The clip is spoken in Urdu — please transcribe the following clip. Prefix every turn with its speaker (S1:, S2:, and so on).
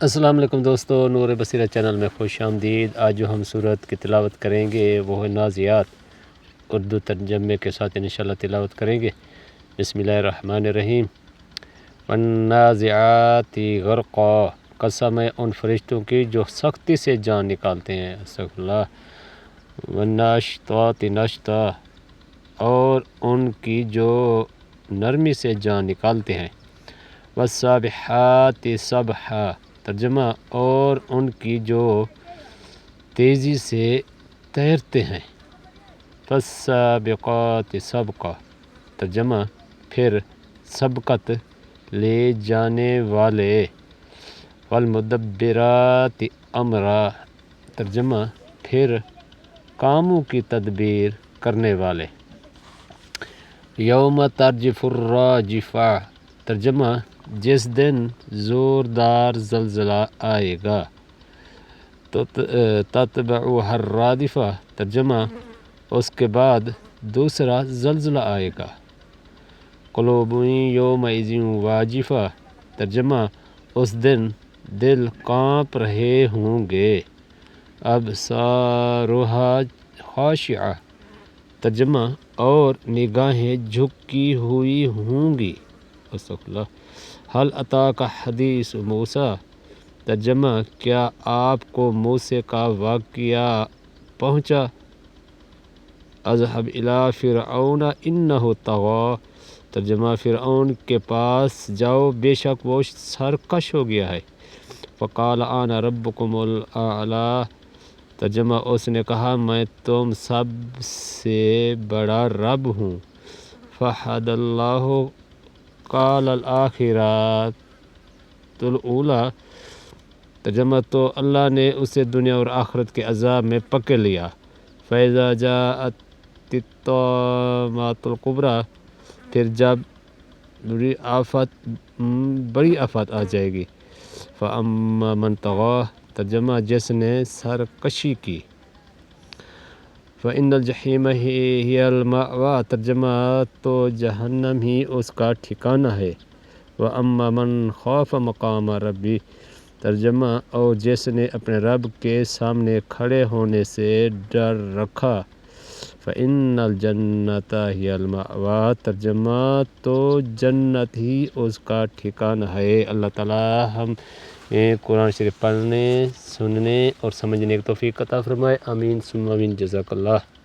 S1: السلام علیکم دوستو، نور بصیرت چینل میں خوش آمدید۔ آج جو ہم سورت کی تلاوت کریں گے وہ ہے نازعات، اردو ترجمے کے ساتھ انشاءاللہ تلاوت کریں گے۔ بسم اللہ الرحمن الرحیم۔ والنازعات غرقا، قسم ہے ان فرشتوں کی جو سختی سے جان نکالتے ہیں۔ استغفر اللہ۔ والناشطات نشطا، اور ان کی جو نرمی سے جان نکالتے ہیں۔ والسابحات سبحا، ترجمہ اور ان کی جو تیزی سے تیرتے ہیں۔ فالسابقات سبقا، ترجمہ پھر سبقت لے جانے والے۔ والمدبرات امرا، ترجمہ پھر کاموں کی تدبیر کرنے والے۔ یوم ترجف الراجفہ، ترجمہ جس دن زوردار زلزلہ آئے گا۔ تتبعها الرادفہ، ترجمہ اس کے بعد دوسرا زلزلہ آئے گا۔ قلوب یومئذ واجفہ، ترجمہ اس دن دل کانپ رہے ہوں گے۔ ابصارها خاشعہ، ترجمہ اور نگاہیں جھکی ہوئی ہوں گی۔ حل اتاک حدیث موسیٰ، ترجمہ کیا آپ کو موسیٰ کا واقعہ پہنچا۔ اذهب الی فرعون انہ طغی، ترجمہ فرعون کے پاس جاؤ بے شک وہ سرکش ہو گیا ہے۔ فقال انا ربکم الاعلی، ترجمہ اس نے کہا میں تم سب سے بڑا رب ہوں۔ فحد اللہ قال الاخرۃ الاولی، ترجمہ تو اللہ نے اسے دنیا اور آخرت کے عذاب میں پکڑ لیا۔ فاذا جاءت الطامۃ الکبریٰ، پھر جب بڑی آفت آ جائے گی۔ فاما من طغی، ترجمہ جس نے سرکشی کی۔ فإن الجحیم ہی المأویٰ، ترجمہ تو جہنم ہی اس کا ٹھکانہ ہے۔ وأما من خاف مقام ربی، ترجمہ اور جس نے اپنے رب کے سامنے کھڑے ہونے سے ڈر رکھا۔ فإن الجنۃ ہی المأویٰ، ترجمہ تو جنت ہی اس کا ٹھکانہ ہے۔ اللہ تعالی ہم قرآن شریف پڑھنے، سننے اور سمجھنے کی توفیق عطا فرمائے۔ آمین ثم آمین۔ جزاک اللہ۔